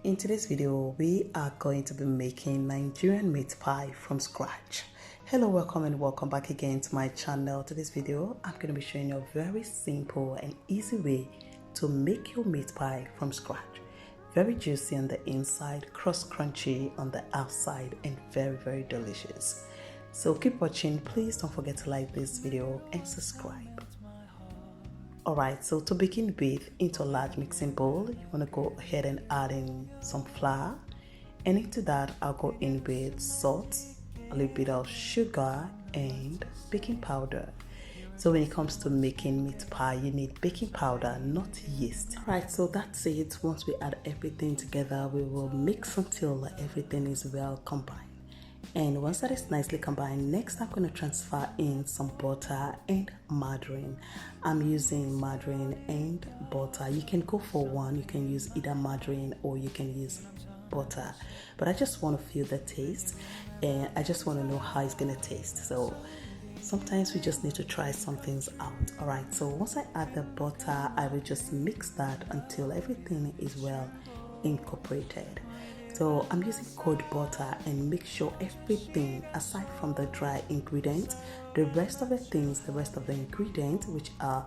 In today's video, we are going to be making Nigerian meat pie from scratch. Hello, welcome and welcome back again to my channel. Today's video, I'm going to be showing you a very simple and easy way to make your meat pie from scratch. Very juicy on the inside, crust crunchy on the outside, and very delicious. So keep watching. Please don't forget to like this video and subscribe. Alright, so to begin with, into a large mixing bowl, you want to go ahead and add in some flour, and into that I'll go in with salt, a little bit of sugar, and baking powder. So when it comes to making meat pie, you need baking powder, not yeast. Alright, so that's it. Once we add everything together, we will mix until everything is well combined. And once that is nicely combined, next I'm going to transfer in some butter and margarine. I'm using margarine and butter. You can go for one. You can use either margarine or you can use butter. But I just want to feel the taste and I just want to know how it's going to taste. So sometimes we just need to try some things out. Alright, so once I add the butter, I will just mix that until everything is well incorporated. So I'm using cold butter and make sure everything aside from the dry ingredients, the rest of the ingredients, which are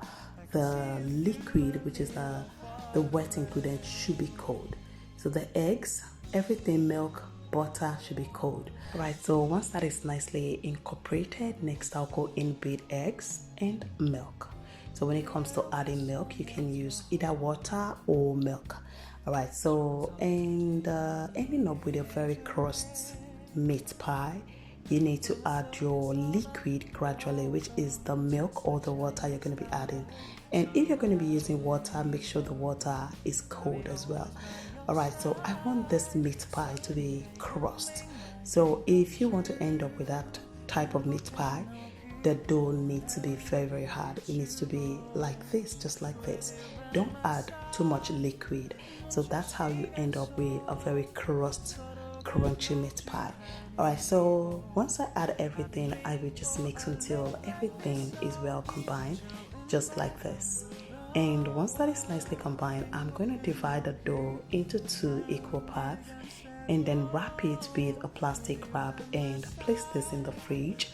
the liquid, which is the wet ingredients, should be cold. So the eggs, everything, milk, butter should be cold. Right, so once that is nicely incorporated, next I'll go in with eggs and milk. So when it comes to adding milk, you can use either water or milk. Alright, so and ending up with a very crust meat pie, you need to add your liquid gradually, which is the milk or the water you're going to be adding. And if you're going to be using water, make sure the water is cold as well. Alright, so I want this meat pie to be crust. So if you want to end up with that type of meat pie, the dough needs to be very hard. It needs to be like this, just like this. Don't add too much liquid. So that's how you end up with a very crunchy meat pie. Alright, so once I add everything, I will just mix until everything is well combined, just like this. And once that is nicely combined, I'm going to divide the dough into 2 equal parts and then wrap it with a plastic wrap and place this in the fridge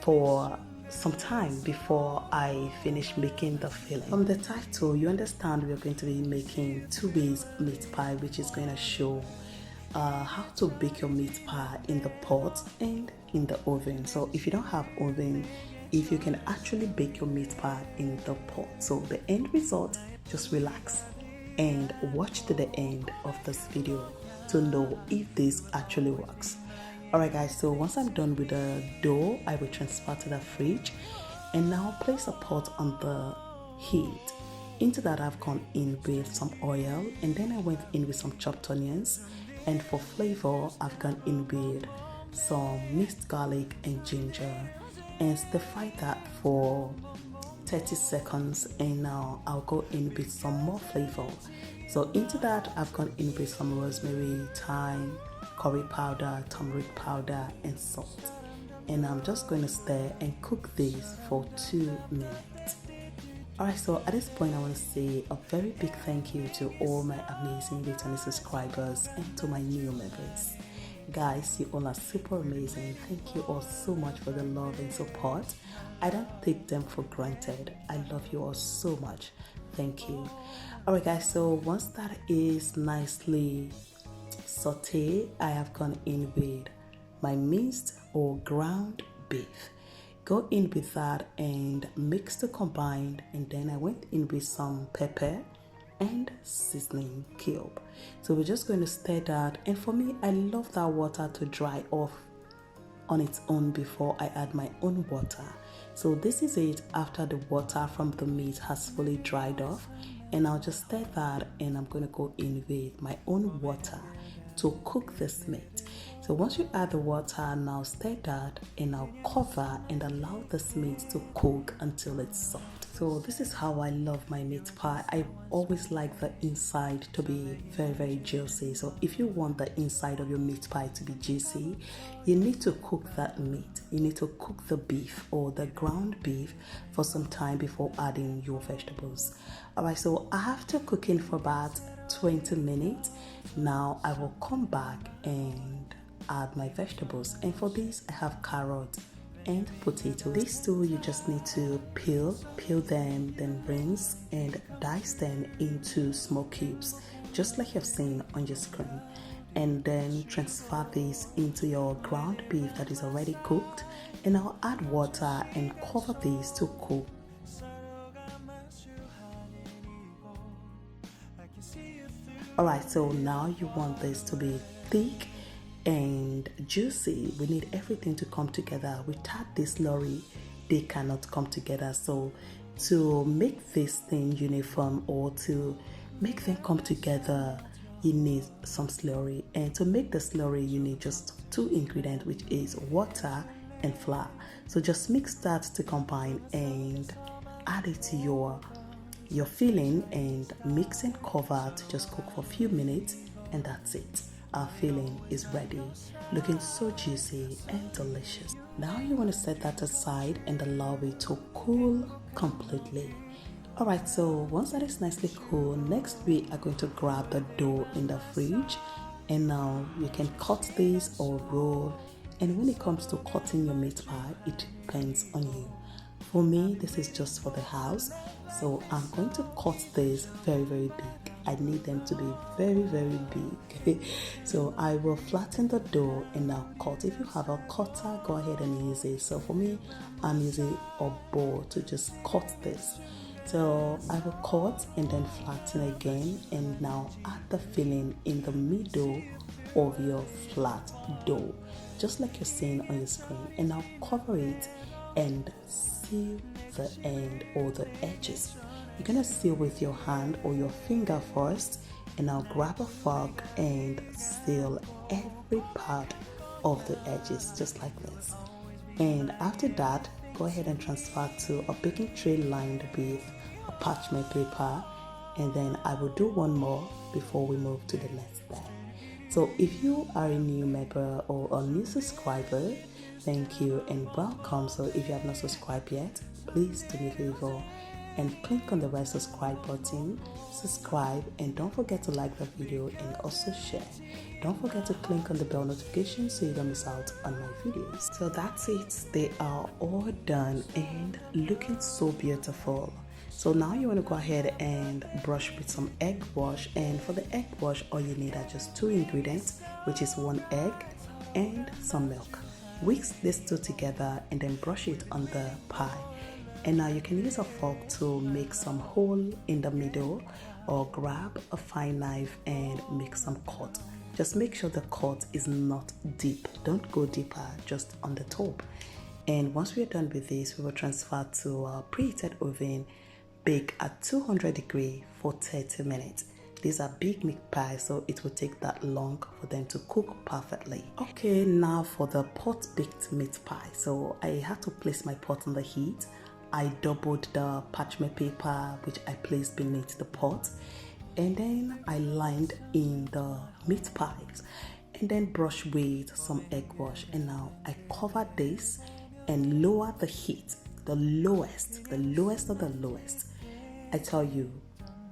for some time before I finish making the filling. From the title, you understand we're going to be making 2 ways meat pie, which is going to show how to bake your meat pie in the pot and in the oven. So if you don't have oven, if you can actually bake your meat pie in the pot. So the end result, just relax and watch to the end of this video to know if this actually works. Alright guys, so once I'm done with the dough, I will transfer to the fridge and now place a pot on the heat. Into that I've gone in with some oil and then I went in with some chopped onions, and for flavor I've gone in with some minced garlic and ginger and stir fry that for 30 seconds, and now I'll go in with some more flavor. So into that I've gone in with some rosemary, thyme, curry powder, turmeric powder, and salt. And I'm just going to stir and cook this for 2 minutes. Alright, so at this point I want to say a very big thank you to all my amazing returning subscribers and to my new members. Guys, you all are super amazing. Thank you all so much for the love and support. I don't take them for granted. I love you all so much. Thank you. Alright guys, so once that is nicely sauté, I have gone in with my minced or ground beef. Go in with that and mix to combine, and then I went in with some pepper and seasoning cube. So we're just going to stir that, and for me, I love that water to dry off on its own before I add my own water. So this is it after the water from the meat has fully dried off, and I'll just stir that and I'm going to go in with my own water to cook this meat. So once you add the water, now stir that and now cover and allow this meat to cook until it's soft. So this is how I love my meat pie. I always like the inside to be very juicy. So if you want the inside of your meat pie to be juicy, you need to cook that meat. You need to cook the beef or the ground beef for some time before adding your vegetables. Alright, so after cooking for about 20 minutes. Now I will come back and add my vegetables, and for this I have carrot and potato. These two you just need to peel them, then rinse and dice them into small cubes, just like you've seen on your screen. And then transfer this into your ground beef that is already cooked, and I'll add water and cover this to cook. Alright, so now you want this to be thick and juicy. We need everything to come together. Without this slurry, they cannot come together. So to make this thing uniform, or to make them come together, you need some slurry. And to make the slurry, you need just two ingredients, which is water and flour. So just mix that to combine and add it to your filling, and mix and cover to just cook for a few minutes, and that's it. Our filling is ready, looking so juicy and delicious. Now you want to set that aside and allow it to cool completely. Alright, so once that is nicely cool, next we are going to grab the dough in the fridge, and now you can cut this or roll. And when it comes to cutting your meat pie, it depends on you. For me, this is just for the house, so I'm going to cut this very big. I need them to be very big. So I will flatten the dough and now cut. If you have a cutter, go ahead and use it. So for me, I'm using a bowl to just cut this. So I will cut and then flatten again, and now add the filling in the middle of your flat dough, just like you're seeing on your screen, and now cover it and seal the end or the edges. You're gonna seal with your hand or your finger first, and now grab a fork and seal every part of the edges, just like this. And after that, go ahead and transfer to a baking tray lined with a parchment paper, and then I will do one more before we move to the next step. So if you are a new member or a new subscriber, thank you and welcome. So if you have not subscribed yet, please do me a favor and click on the red subscribe button, subscribe, and don't forget to like the video and also share. Don't forget to click on the bell notification so you don't miss out on my videos. So that's it, they are all done and looking so beautiful. So now you want to go ahead and brush with some egg wash, and for the egg wash all you need are just two ingredients, which is 1 egg and some milk. Whisk these two together and then brush it on the pie. And now you can use a fork to make some hole in the middle, or grab a fine knife and make some cut. Just make sure the cut is not deep. Don't go deeper, just on the top. And once we are done with this, we will transfer to our preheated oven, bake at 200 degrees for 30 minutes. These are big meat pies, so it will take that long for them to cook perfectly. Okay, now for the pot baked meat pie. So I had to place my pot on the heat. I doubled the parchment paper which I placed beneath the pot, and then I lined in the meat pies and then brush with some egg wash. And now I cover this and lower the heat, the lowest of the lowest. I tell you,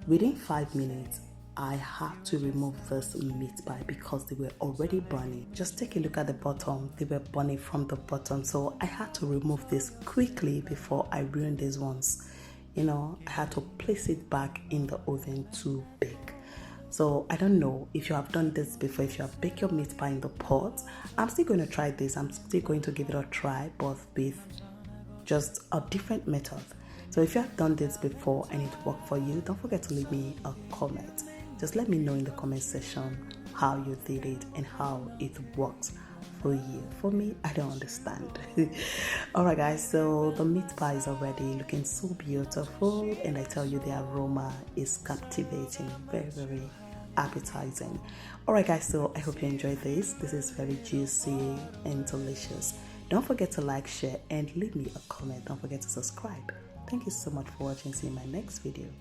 within 5 minutes, I had to remove this meat pie because they were already burning. Just take a look at the bottom, they were burning from the bottom. So I had to remove this quickly before I ruined these ones. You know, I had to place it back in the oven to bake. So I don't know if you have done this before, if you have baked your meat pie in the pot. I'm still going to try this. I'm still going to give it a try, but with just a different method. So if you have done this before and it worked for you, don't forget to leave me a comment. Just let me know in the comment section how you did it and how it works for you. For me, I don't understand. Alright guys, so the meat pie is already looking so beautiful, and I tell you the aroma is captivating, very appetizing. Alright guys, so I hope you enjoyed this. This is very juicy and delicious. Don't forget to like, share, and leave me a comment. Don't forget to subscribe. Thank you so much for watching. See you in my next video.